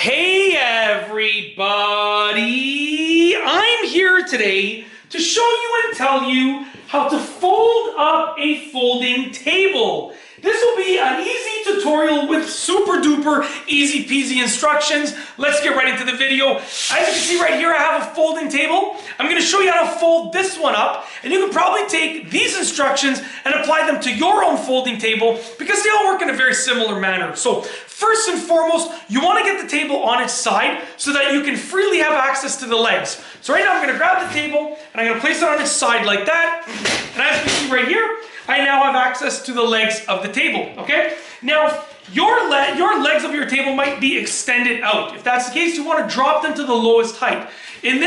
Hey everybody! I'm here today to show you and tell you how to fold up a folding table. This will be an easy tutorial with super duper easy peasy instructions. Let's get right into the video. As you can see right here, I have a folding table. I'm going to show you how to fold this one up, and you can probably take these instructions and apply them to your own folding table because they all work in a very similar manner. So first and foremost, you want to get the table on its side so that you can freely have access to the legs. So right now I'm going to grab the table and I'm going to place it on its side like that. And as you can see right here, I now have access to the legs of the table, okay? Now, your legs of your table might be extended out. If that's the case, you want to drop them to the lowest height. With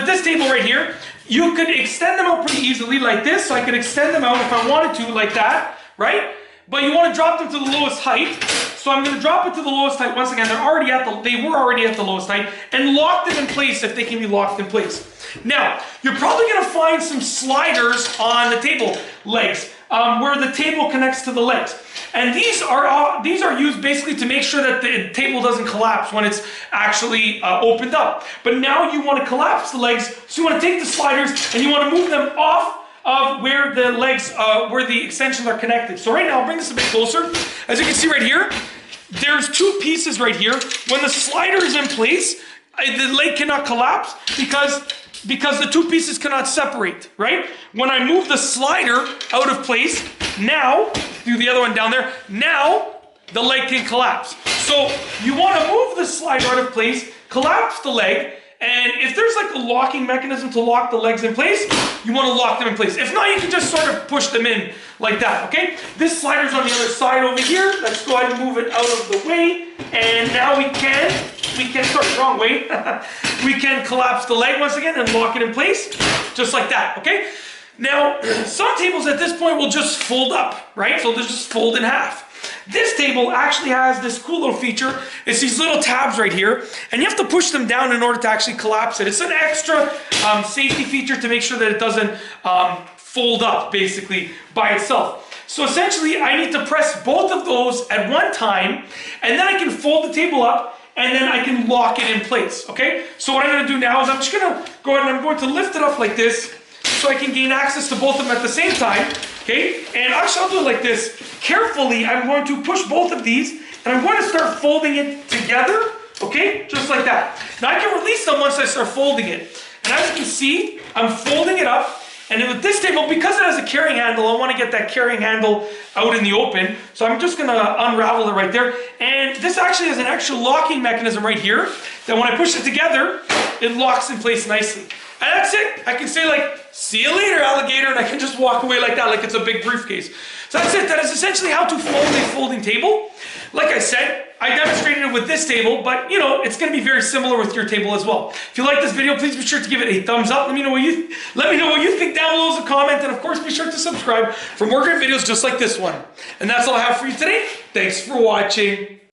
this table right here, you could extend them out pretty easily like this. So I could extend them out if I wanted to like that, right? But you want to drop them to the lowest height. So I'm going to drop it to the lowest height. Once again, they were already at the lowest height, and lock them in place if they can be locked in place. Now, you're probably going to find some sliders on the table legs where the table connects to the legs. And these are used basically to make sure that the table doesn't collapse when it's actually opened up. But now you want to collapse the legs, so you want to take the sliders and you want to move them off of where the legs, where the extensions are connected. So right now, I'll bring this a bit closer. As you can see right here, there's two pieces right here. When the slider is in place, the leg cannot collapse because the two pieces cannot separate, right? When I move the slider out of place, now, do the other one down there, now the leg can collapse. So you want to move the slider out of place, collapse the leg, and if there's like a locking mechanism to lock the legs in place, you want to lock them in place. If not, you can just sort of push them in like that, okay? This slider's on the other side over here. Let's go ahead and move it out of the way. And now we can, sorry, wrong way. We can collapse the leg once again and lock it in place, just like that, okay? Now, some tables at this point will just fold up, right? So they'll just fold in half. This table actually has this cool little feature. It's these little tabs right here, and you have to push them down in order to actually collapse it. It's an extra safety feature to make sure that it doesn't fold up, basically, by itself. So essentially, I need to press both of those at one time, and then I can fold the table up, and then I can lock it in place, okay? So what I'm going to do now is I'm just going to go ahead and I'm going to lift it up like this so I can gain access to both of them at the same time, okay? And actually, I'll do it like this. Carefully, I'm going to push both of these, and I'm going to start folding it together, okay? Just like that. Now, I can release them once I start folding it. And as you can see, I'm folding it up. And then with this table, because it has a carrying handle, I want to get that carrying handle out in the open. So I'm just going to unravel it right there. And this actually has an extra locking mechanism right here that when I push it together, it locks in place nicely. And that's it. I can say like, see you later, alligator, and I can just walk away like that, like it's a big briefcase. So that's it. That is essentially how to fold a folding table. Like I said, I demonstrated it with this table, but you know, it's going to be very similar with your table as well. If you like this video, please be sure to give it a thumbs up. Let me know what you think down below as a comment, and of course, be sure to subscribe for more great videos just like this one. And that's all I have for you today. Thanks for watching.